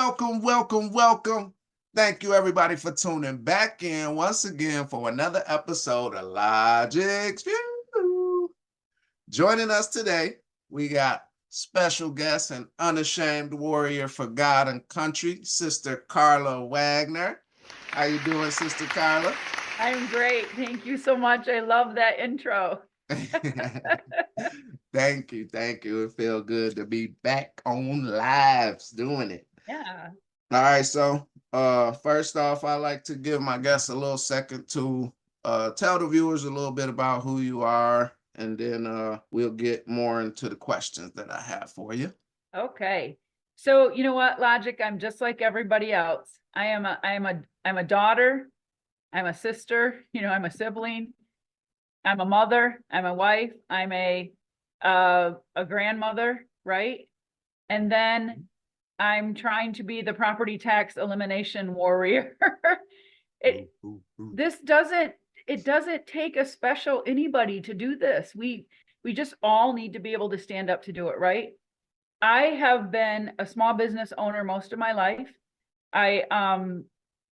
welcome. Thank you, everybody, for tuning back in once again for another episode of Logik's View. Joining us today, we got special guest and unashamed warrior for God and country, Sister Karla Wagner. How you doing, Sister Karla? I'm great. Thank you so much. I love that intro. Thank you. It feels good to be back on lives doing it. Yeah. All right, so first off, I like to give my guests a little second to tell the viewers a little bit about who you are, and then we'll get more into the questions that I have for you. Okay. So you know what, Logic? I'm just like everybody else. I'm a daughter. I'm a sister. I'm a sibling. I'm a mother. I'm a wife. I'm a grandmother, right? And then I'm trying to be the property tax elimination warrior. This doesn't take a special anybody to do this. We just all need to be able to stand up to do it, right? I have been a small business owner most of my life. I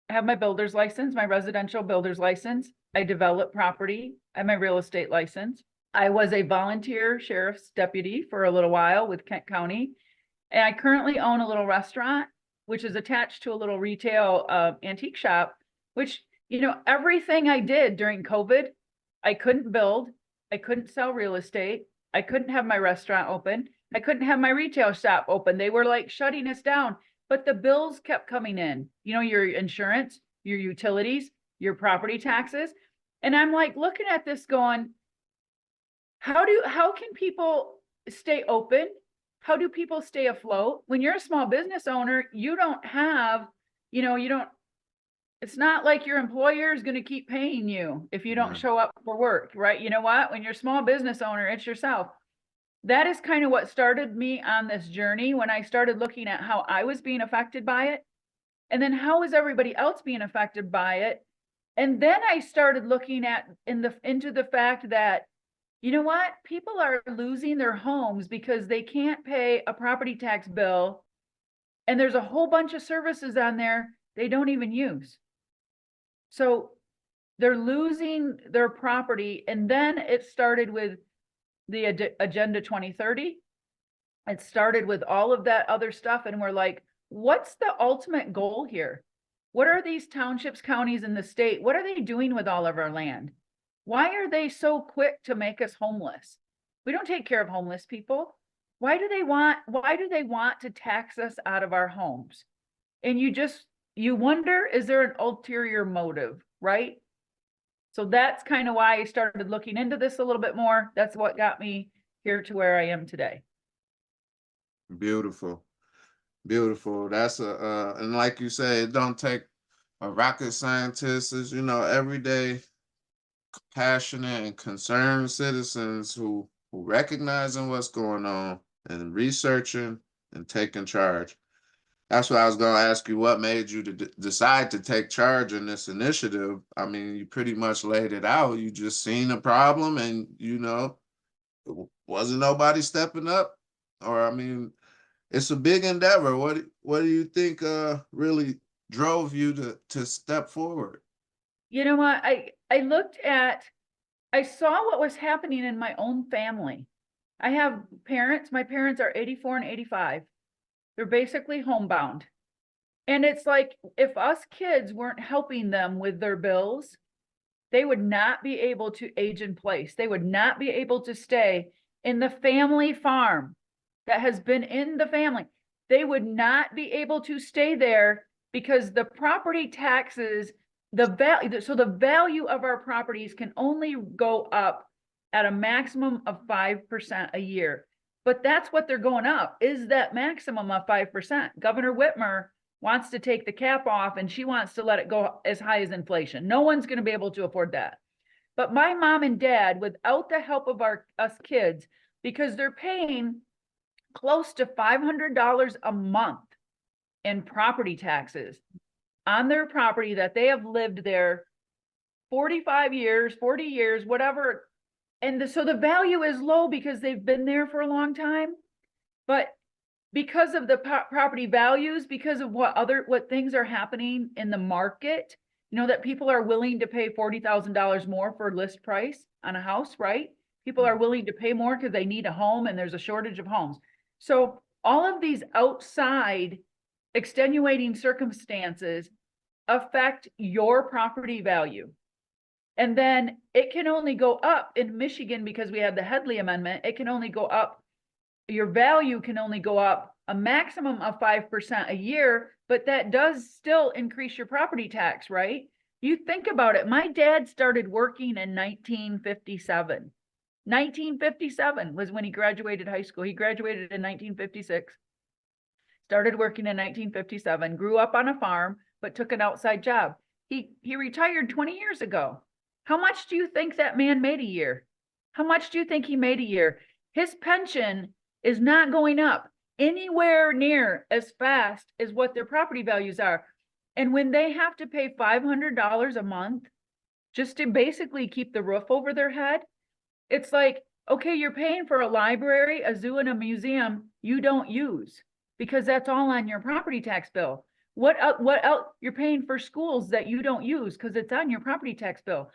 have my builder's license, my residential builder's license. I develop property. I have my real estate license. I was a volunteer sheriff's deputy for a little while with Kent County. And I currently own a little restaurant, which is attached to a little retail antique shop, which, everything I did during COVID, I couldn't build, I couldn't sell real estate, I couldn't have my restaurant open, I couldn't have my retail shop open. They were like shutting us down, but the bills kept coming in, your insurance, your utilities, your property taxes. And I'm like looking at this going, how can people stay open? How do people stay afloat? When you're a small business owner, you don't have, it's not like your employer is going to keep paying you if you don't show up for work, right? You know what? When you're a small business owner, it's yourself. That is kind of what started me on this journey when I started looking at how I was being affected by it. And then how is everybody else being affected by it? And then I started looking into the fact that, you know what? People are losing their homes because they can't pay a property tax bill. And there's a whole bunch of services on there they don't even use. So they're losing their property. And then it started with the Agenda 2030. It started with all of that other stuff. And we're like, what's the ultimate goal here? What are these townships, counties in the state? What are they doing with all of our land? Why are they so quick to make us homeless? We don't take care of homeless people. Why do they want to tax us out of our homes? And you wonder, is there an ulterior motive, right? So that's kind of why I started looking into this a little bit more. That's what got me here to where I am today. Beautiful. That's and like you say, it don't take a rocket scientist. Is everyday passionate and concerned citizens who recognizing what's going on and researching and taking charge. That's what I was going to ask you. What made you to decide to take charge in this initiative? I mean, you pretty much laid it out. You just seen a problem and, wasn't nobody stepping up? Or, I mean, it's a big endeavor. What do you think really drove you to step forward? You know what? I saw what was happening in my own family. I have parents. My parents are 84 and 85. They're basically homebound. And it's like, if us kids weren't helping them with their bills, they would not be able to age in place. They would not be able to stay in the family farm that has been in the family. They would not be able to stay there because the property taxes, the value of our properties can only go up at a maximum of 5% a year. But that's what they're going up, is that maximum of 5%. Governor Whitmer wants to take the cap off and she wants to let it go as high as inflation. No one's going to be able to afford that. But my mom and dad, without the help of us kids, because they're paying close to $500 a month in property taxes on their property that they have lived there 45 years, 40 years, whatever. And so the value is low because they've been there for a long time. But because of the property values, because of what things are happening in the market, you know, that people are willing to pay $40,000 more for list price on a house, right? People are willing to pay more because they need a home and there's a shortage of homes. So all of these outside extenuating circumstances affect your property value. And then it can only go up in Michigan because we had the Headley Amendment. It can only go up, your value can only go up a maximum of 5% a year, but that does still increase your property tax, right? You think about it. My dad started working in 1957. 1957 was when he graduated high school. He graduated in 1956. Started working in 1957, grew up on a farm, but took an outside job. He retired 20 years ago. How much do you think that man made a year? How much do you think he made a year? His pension is not going up anywhere near as fast as what their property values are. And when they have to pay $500 a month just to basically keep the roof over their head, it's like, okay, you're paying for a library, a zoo, and a museum you don't use because that's all on your property tax bill. What else? You're paying for schools that you don't use because it's on your property tax bill.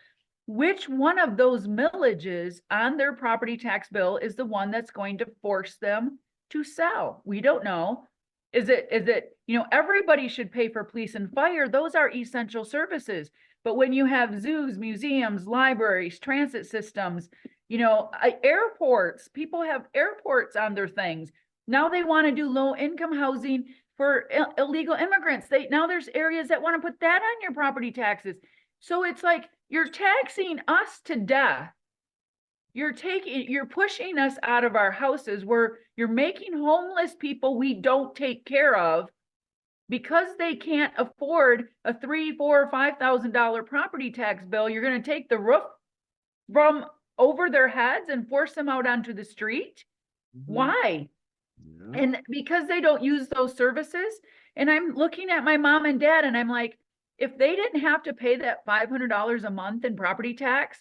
Which one of those millages on their property tax bill is the one that's going to force them to sell? We don't know. Is it, you know, everybody should pay for police and fire. Those are essential services. But when you have zoos, museums, libraries, transit systems, you know, airports, people have airports on their things. Now they want to do low income housing for illegal immigrants. Now there's areas that want to put that on your property taxes. So it's like, you're taxing us to death. You're pushing us out of our houses, where you're making homeless people we don't take care of because they can't afford a $3,000, $4,000, or $5,000 property tax bill. You're going to take the roof from over their heads and force them out onto the street. Why? Yeah. And because they don't use those services. And I'm looking at my mom and dad and I'm like, if they didn't have to pay that $500 a month in property tax,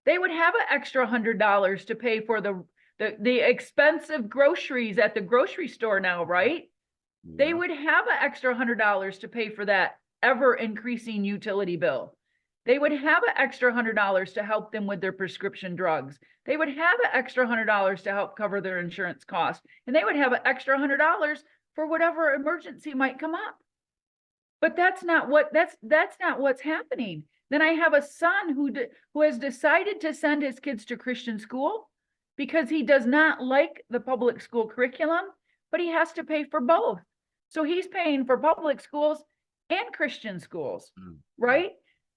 they would have an extra $100 to pay for the expensive groceries at the grocery store now, right? Yeah. They would have an extra $100 to pay for that ever increasing utility bill. They would have an extra $100 to help them with their prescription drugs. They would have an extra $100 to help cover their insurance costs. And they would have an extra $100 for whatever emergency might come up. But that's not what's happening. Then I have a son who has decided to send his kids to Christian school because he does not like the public school curriculum, but he has to pay for both. So he's paying for public schools and Christian schools, right?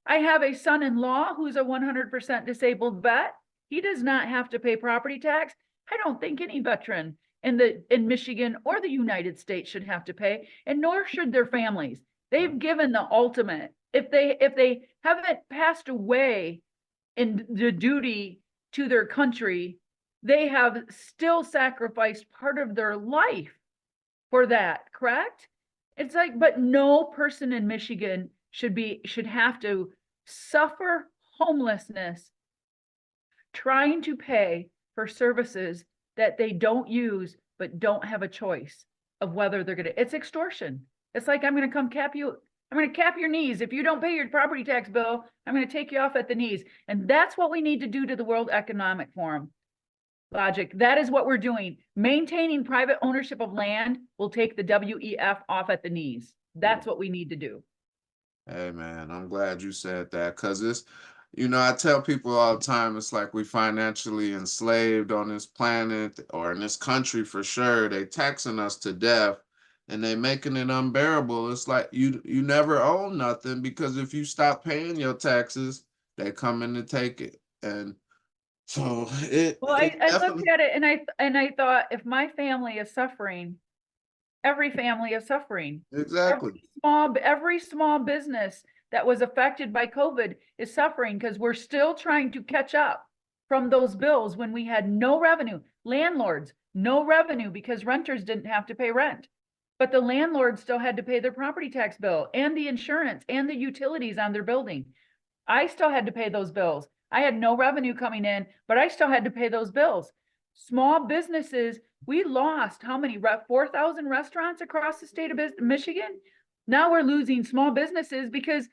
I have a son-in-law who's a 100% disabled vet. He does not have to pay property tax. I don't think any veteran in Michigan or the United States should have to pay, and nor should their families. They've given the ultimate. If they haven't passed away in the duty to their country, they have still sacrificed part of their life for that, correct? It's like, but no person in Michigan should have to suffer homelessness trying to pay for services that they don't use but don't have a choice of whether they're gonna. It's extortion. It's like, I'm gonna cap your knees. If you don't pay your property tax bill, I'm gonna take you off at the knees. And that's what we need to do to the World Economic Forum. Logik, that is what we're doing. Maintaining private ownership of land will take the WEF off at the knees. That's what we need to do. Hey man, I'm glad you said that, because it's, you know, I tell people all the time, it's like we financially enslaved on this planet, or in this country for sure. They taxing us to death and they making it unbearable. It's like you never own nothing, because if you stop paying your taxes, they come in to take it. And so I looked at it and I thought, if my family is suffering, every family is suffering. Exactly. Every small business that was affected by COVID is suffering, because we're still trying to catch up from those bills when we had no revenue. Landlords, no revenue because renters didn't have to pay rent. But the landlords still had to pay their property tax bill and the insurance and the utilities on their building. I still had to pay those bills. I had no revenue coming in, but I still had to pay those bills. Small businesses We lost how many, 4,000 restaurants across the state of Michigan? Now we're losing small businesses because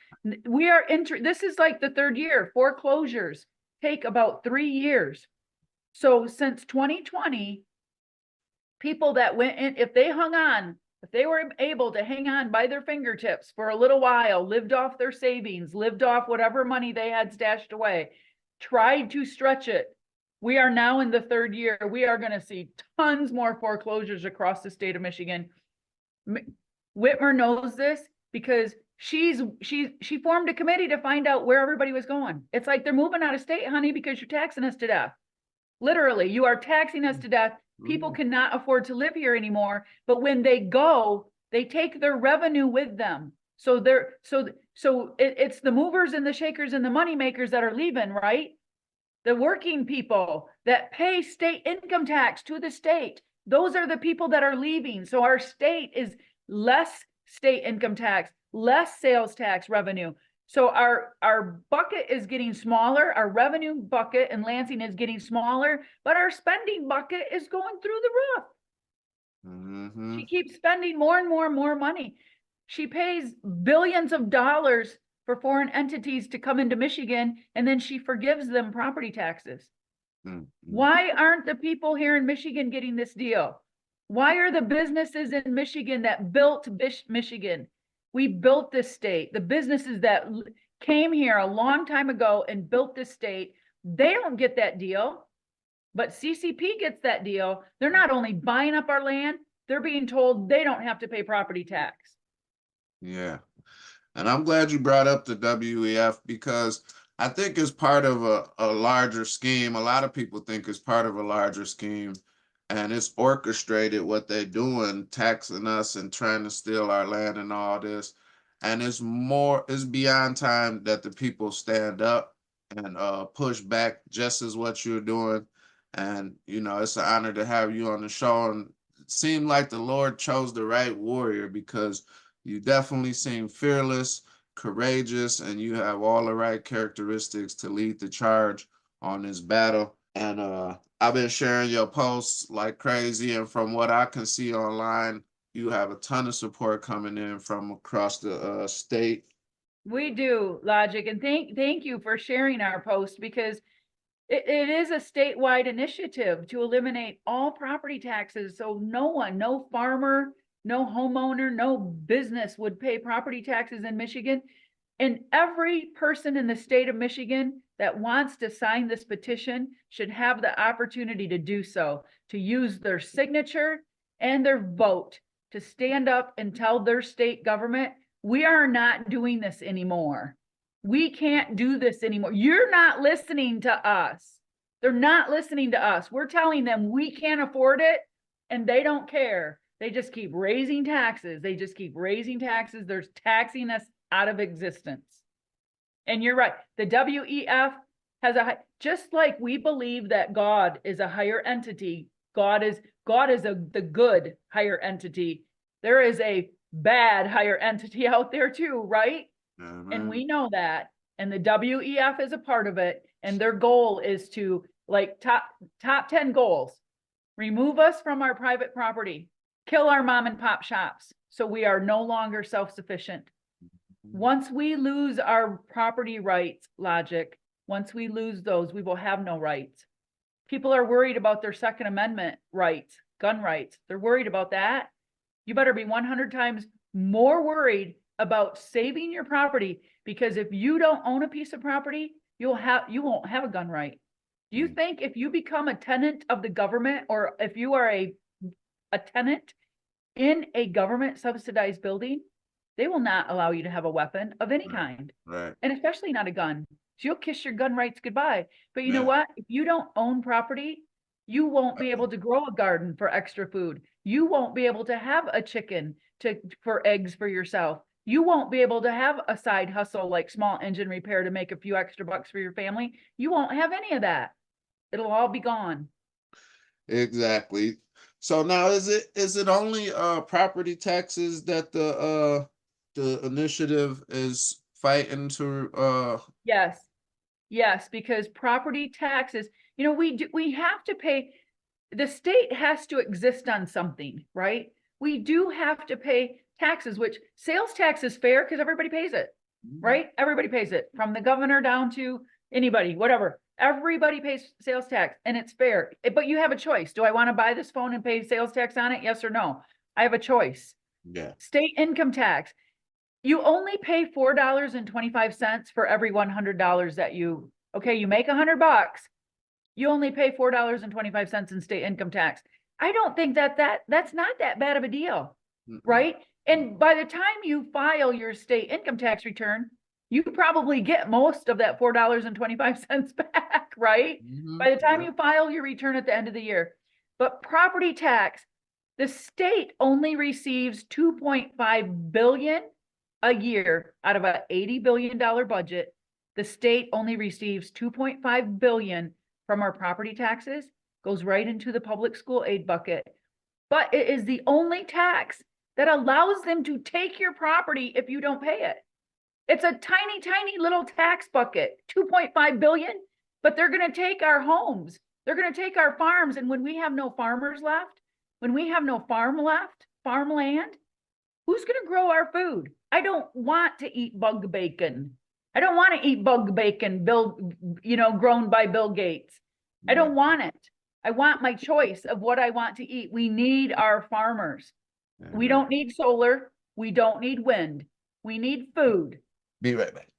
we are this is like the third year. Foreclosures take about 3 years. So since 2020, people that went in, if they hung on, if they were able to hang on by their fingertips for a little while, lived off their savings, lived off whatever money they had stashed away, tried to stretch it, we are now in the third year. We are going to see tons more foreclosures across the state of Michigan. Whitmer knows this because she formed a committee to find out where everybody was going. It's like they're moving out of state, honey, because you're taxing us to death. Literally, you are taxing us to death. People cannot afford to live here anymore. But when they go, they take their revenue with them. So it's the movers and the shakers and the money makers that are leaving, right? The working people that pay state income tax to the state. Those are the people that are leaving. So our state is less state income tax, less sales tax revenue. So our bucket is getting smaller, our revenue bucket in Lansing is getting smaller, but our spending bucket is going through the roof. She keeps spending more and more and more money. She pays billions of dollars for foreign entities to come into Michigan, and then she forgives them property taxes. Why aren't the people here in Michigan getting this deal? Why are the businesses in Michigan that built Michigan? We built this state. The businesses that came here a long time ago and built this state, they don't get that deal. But CCP gets that deal. They're not only buying up our land, they're being told they don't have to pay property tax. Yeah. And I'm glad you brought up the WEF because I think it's part of a larger scheme. A lot of people think it's part of a larger scheme, and it's orchestrated what they're doing, taxing us and trying to steal our land and all this. And it's beyond time that the people stand up and push back just as what you're doing. And, it's an honor to have you on the show. And it seemed like the Lord chose the right warrior because you definitely seem fearless, courageous, and you have all the right characteristics to lead the charge on this battle. And I've been sharing your posts like crazy, and from what I can see online, you have a ton of support coming in from across the state. We do, Logik, and thank you for sharing our post because it is a statewide initiative to eliminate all property taxes. So no farmer, no homeowner, no business would pay property taxes in Michigan. And every person in the state of Michigan that wants to sign this petition should have the opportunity to do so, to use their signature and their vote to stand up and tell their state government, we are not doing this anymore. We can't do this anymore. You're not listening to us. They're not listening to us. We're telling them we can't afford it, and they don't care. They just keep raising taxes. They just keep raising taxes. They're taxing us out of existence. And you're right. The WEF has just like we believe that God is a higher entity. God is the good higher entity. There is a bad higher entity out there too, right? And we know that. And the WEF is a part of it. And their goal is to, like, top 10 goals: remove us from our private property, kill our mom and pop shops so we are no longer self-sufficient. Once we lose our property rights, Logik, once we lose those, we will have no rights. People are worried about their Second Amendment rights, gun rights. They're worried about that. You better be 100 times more worried about saving your property, because if you don't own a piece of property, you won't have a gun right. Do you think if you become a tenant of the government, or if you are a tenant in a government subsidized building, they will not allow you to have a weapon of any kind, right? And especially not a gun. So you'll kiss your gun rights goodbye. But you know what? If you don't own property, you won't be able to grow a garden for extra food. You won't be able to have a chicken for eggs for yourself. You won't be able to have a side hustle like small engine repair to make a few extra bucks for your family. You won't have any of that. It'll all be gone. Exactly. So now is it only property taxes that the initiative is fighting to Yes, because property taxes, we have to pay. the state has to exist on something, right? We do have to pay taxes, which sales tax is fair because everybody pays it, right? Everybody pays it, from the governor down to anybody, whatever. Everybody pays sales tax and it's fair. But you have a choice. Do I want to buy this phone and pay sales tax on it? Yes or no? I have a choice. Yeah. State income tax. You only pay $4.25 for every $100 that you, okay, you make $100. You only pay $4.25 in state income tax. I don't think that's not that bad of a deal, right? And by the time you file your state income tax return, you probably get most of that $4.25 back, right? By the time you file your return at the end of the year. But property tax, the state only receives 2.5 billion a year out of a $80 billion budget. The state only receives 2.5 billion from our property taxes, goes right into the public school aid bucket. But it is the only tax that allows them to take your property if you don't pay it. It's a tiny, tiny little tax bucket, 2.5 billion, but they're going to take our homes. They're going to take our farms. And when we have no farmers left, when we have no farmland, who's going to grow our food? I don't want to eat bug bacon. I don't want to eat bug bacon, grown by Bill Gates. I don't want it. I want my choice of what I want to eat. We need our farmers. We don't need solar. We don't need wind. We need food. Be right back.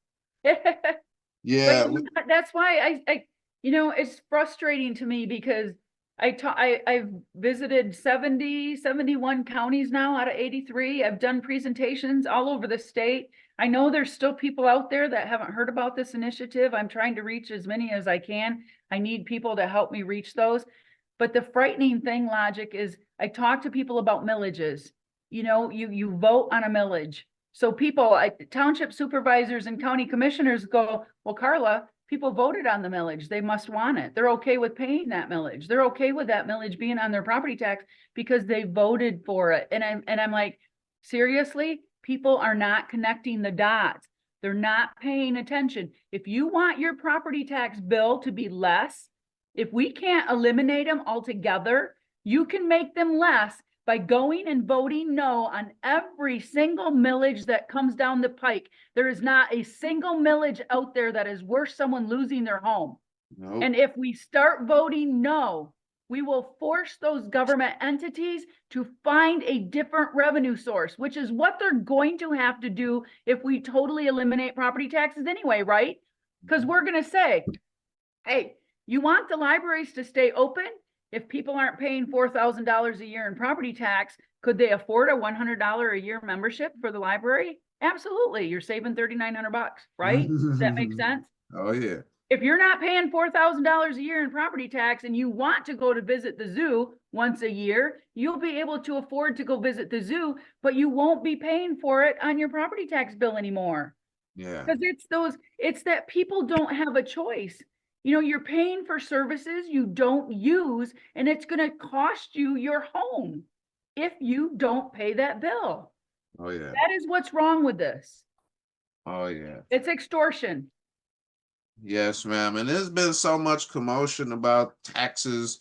Yeah. But that's why I it's frustrating to me because I've visited 71 counties now out of 83. I've done presentations all over the state. I know there's still people out there that haven't heard about this initiative. I'm trying to reach as many as I can. I need people to help me reach those. But the frightening thing, Logik, is I talk to people about millages. You vote on a millage. So township supervisors and county commissioners go, well, Karla, people voted on the millage. They must want it. They're okay with paying that millage. They're okay with that millage being on their property tax because they voted for it. And I'm like, seriously? People are not connecting the dots. They're not paying attention. If you want your property tax bill to be less, if we can't eliminate them altogether, you can make them less by going and voting no on every single millage that comes down the pike. There is not a single millage out there that is worth someone losing their home. Nope. And if we start voting no, we will force those government entities to find a different revenue source, which is what they're going to have to do if we totally eliminate property taxes anyway, right? Because we're going to say, hey, you want the libraries to stay open? If people aren't paying $4,000 a year in property tax, could they afford a $100 a year membership for the library? Absolutely. You're saving $3,900, right? Does that make sense? Oh, yeah. If you're not paying $4,000 a year in property tax and you want to go to visit the zoo once a year, you'll be able to afford to go visit the zoo, but you won't be paying for it on your property tax bill anymore. Yeah. Because it's that people don't have a choice. You're paying for services you don't use, and it's going to cost you your home if you don't pay that bill. Oh, yeah. That is what's wrong with this. Oh, yeah. It's extortion. Yes, ma'am. And there's been so much commotion about taxes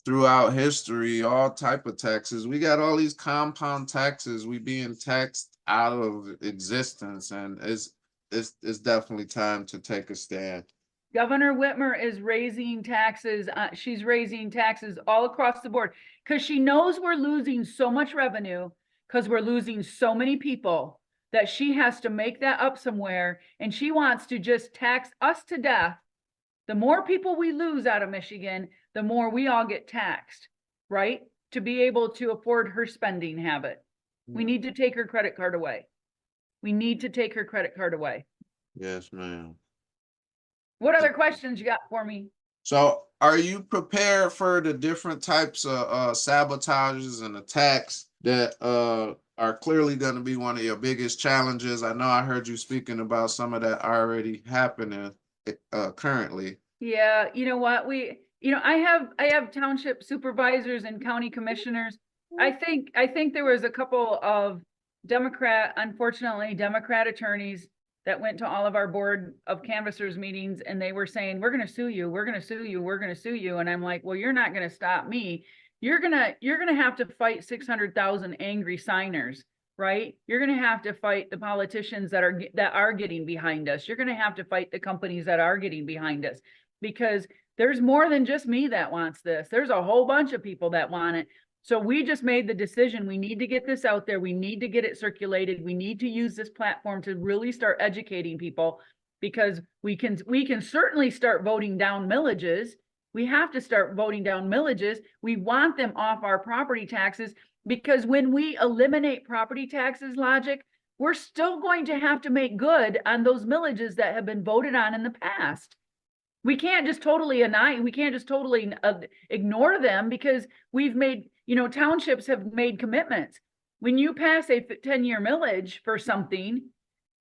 throughout history, all type of taxes. We got all these compound taxes. We being taxed out of existence, and it's definitely time to take a stand. Governor Whitmer is raising taxes. She's raising taxes all across the board because she knows we're losing so much revenue because we're losing so many people that she has to make that up somewhere. And she wants to just tax us to death. The more people we lose out of Michigan, the more we all get taxed, right? To be able to afford her spending habit. Yeah. We need to take her credit card away. We need to take her credit card away. Yes, ma'am. What other questions you got for me? So are you prepared for the different types of sabotages and attacks that are clearly going to be one of your biggest challenges? I know I heard you speaking about some of that already happening currently. Yeah, you know what? I have township supervisors and county commissioners. I think there was a couple of Democrat attorneys that went to all of our board of canvassers meetings, and they were saying, we're going to sue you, we're going to sue you, we're going to sue you. And I'm like, well, you're not going to stop me. You're going to have to fight 600,000 angry signers, right? You're going to have to fight the politicians that are getting behind us. You're going to have to fight the companies that are getting behind us, because there's more than just me that wants this. There's a whole bunch of people that want it. So we just made the decision. We need to get this out there. We need to get it circulated. We need to use this platform to really start educating people, because we can certainly start voting down millages. We have to start voting down millages. We want them off our property taxes, because when we eliminate property taxes, Logik, we're still going to have to make good on those millages that have been voted on in the past. We can't just totally ignore them, because we've made, townships have made commitments. When you pass a 10-year millage for something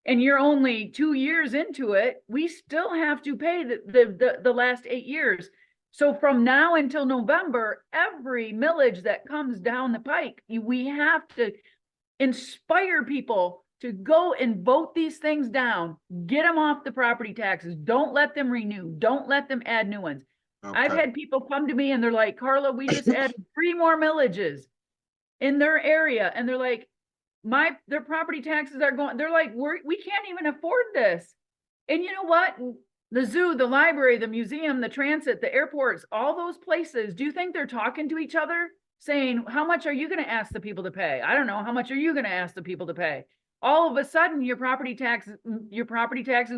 and you're only 2 years into it, we still have to pay the last 8 years. So from now until November, every millage that comes down the pike, we have to inspire people to go and vote these things down, get them off the property taxes. Don't let them renew. Don't let them add new ones. Okay. I've had people come to me and they're like, Karla, we just added 3 more millages in their area. And they're like, their property taxes are going, they're like, we can't even afford this. And you know what? The zoo, the library, the museum, the transit, the airports, all those places, do you think they're talking to each other saying, how much are you going to ask the people to pay? I don't know. How much are you going to ask the people to pay? All of a sudden your property taxes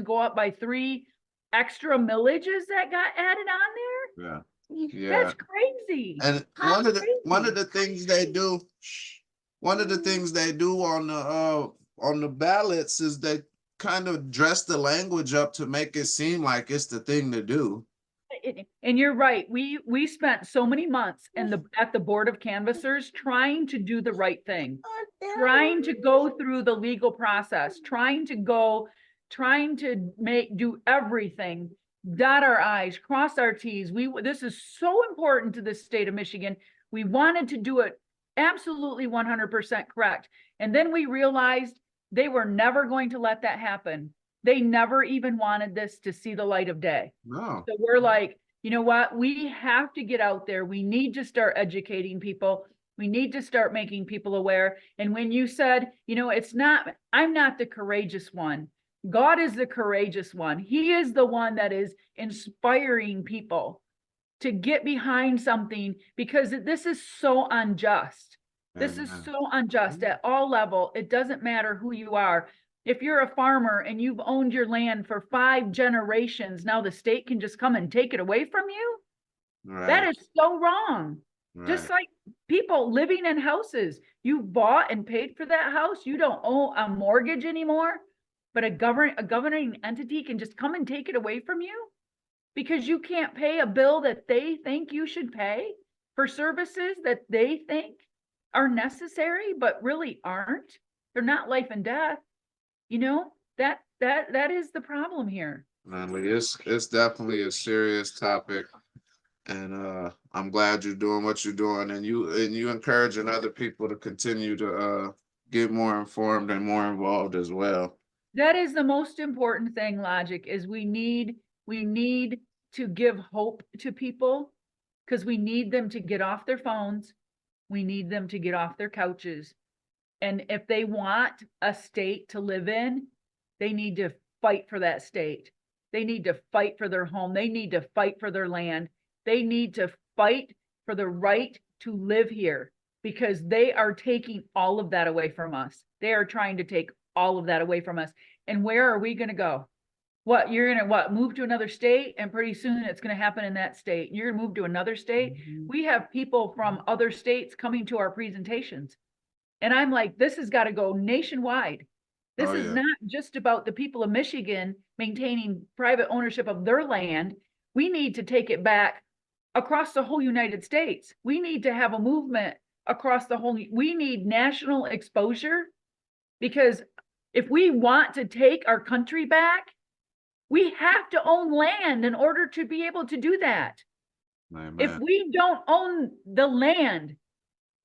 go up by 3 extra millages that got added on there. Yeah. That's crazy. And one of the things they do on the ballots is they kind of dress the language up to make it seem like it's the thing to do. And you're right. We spent so many months at the board of canvassers trying to do the right thing, trying to go through the legal process, trying to do everything, dot our I's, cross our T's. This is so important to the state of Michigan. We wanted to do it absolutely 100% correct. And then we realized they were never going to let that happen. They never even wanted this to see the light of day. No. So we're like, you know what? We have to get out there. We need to start educating people. We need to start making people aware. And when you said, I'm not the courageous one. God is the courageous one. He is the one that is inspiring people to get behind something, because this is so unjust. This is so unjust at all levels. It doesn't matter who you are. If you're a farmer and you've owned your land for 5 generations, now the state can just come and take it away from you. Right. That is so wrong. Right. Just like people living in houses, you bought and paid for that house. You don't owe a mortgage anymore, but a governing entity can just come and take it away from you because you can't pay a bill that they think you should pay for services that they think are necessary, but really aren't. They're not life and death. That is the problem here. It's definitely a serious topic, and I'm glad you're doing what you're doing, and you encouraging other people to continue to get more informed and more involved as well. That is the most important thing, Logik, is we need to give hope to people, because we need them to get off their phones. We need them to get off their couches. And if they want a state to live in, they need to fight for that state. They need to fight for their home. They need to fight for their land. They need to fight for the right to live here, because they are taking all of that away from us. They are trying to take all of that away from us. And where are we going to go? You're going to move to another state, and pretty soon it's going to happen in that state. You're going to move to another state. Mm-hmm. We have people from other states coming to our presentations. And I'm like, this has got to go nationwide. This is not just about the people of Michigan maintaining private ownership of their land. We need to take it back across the whole United States. We need to have a movement across the whole, we need national exposure, because if we want to take our country back, we have to own land in order to be able to do that. Amen. If we don't own the land,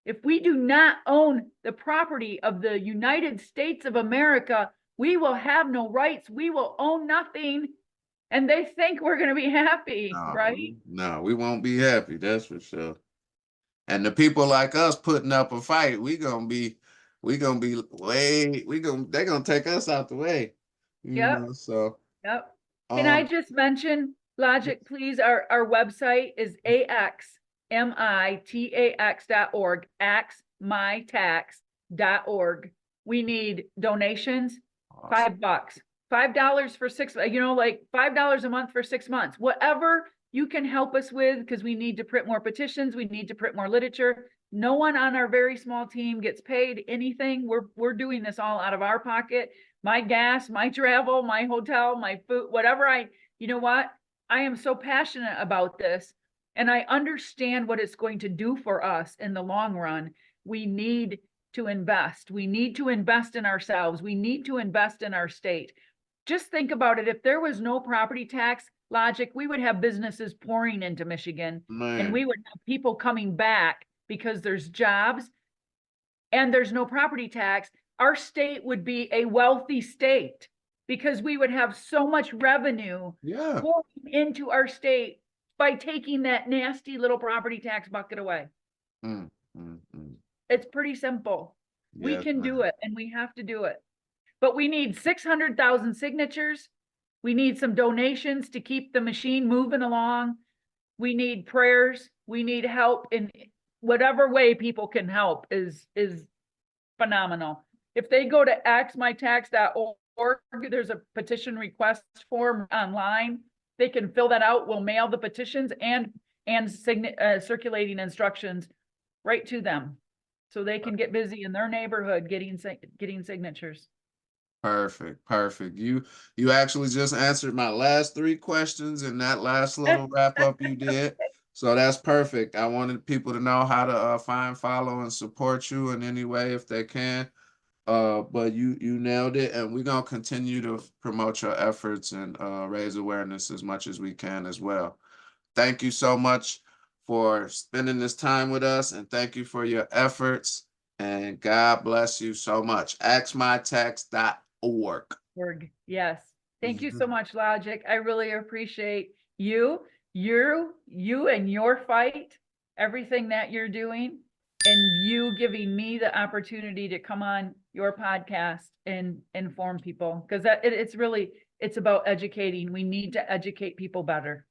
if we do not own the property of the United States of America, we will have no rights. We will own nothing. And they think we're going to be happy, right? No, we won't be happy. That's for sure. And the people like us putting up a fight, they're gonna take us out the way. Yep. So Yep. Can I um just mention, Logic, please? Our website is axmitax.org, axmitax.org. We need donations, awesome. $5, $5 for like $5 a month for 6 months, whatever you can help us with, because we need to print more petitions. We need to print more literature. No one on our very small team gets paid anything. We're doing this all out of our pocket. My gas, my travel, my hotel, my food, whatever you know what? I am so passionate about this, and I understand what it's going to do for us in the long run. We need to invest. We need to invest in ourselves. We need to invest in our state. Just think about it. If there was no property tax, Logic, we would have businesses pouring into Michigan, and we Man, would have people coming back because there's jobs and there's no property tax. Our state would be a wealthy state because we would have so much revenue yeah. pouring into our state by taking that nasty little property tax bucket away. Mm, mm, mm. It's pretty simple. We Yes, can do man. it, and we have to do it. But we need 600,000 signatures. We need some donations to keep the machine moving along. We need prayers. We need help in whatever way people can help is phenomenal. If they go to axmytax.org, there's a petition request form online. They can fill that out. We'll mail the petitions and circulating instructions right to them, so they can get busy in their neighborhood getting signatures. Perfect, perfect. You actually just answered my last three questions in that last little wrap up you did. So that's perfect. I wanted people to know how to find, follow, and support you in any way if they can. But you nailed it, and we're gonna continue to promote your efforts and raise awareness as much as we can as well. Thank you so much for spending this time with us, and thank you for your efforts. And God bless you so much. axmytax.org. Yes. Thank you so much, Logic. I really appreciate you and your fight, everything that you're doing, and you giving me the opportunity to come on your podcast and inform people, because it's about educating. We need to educate people better.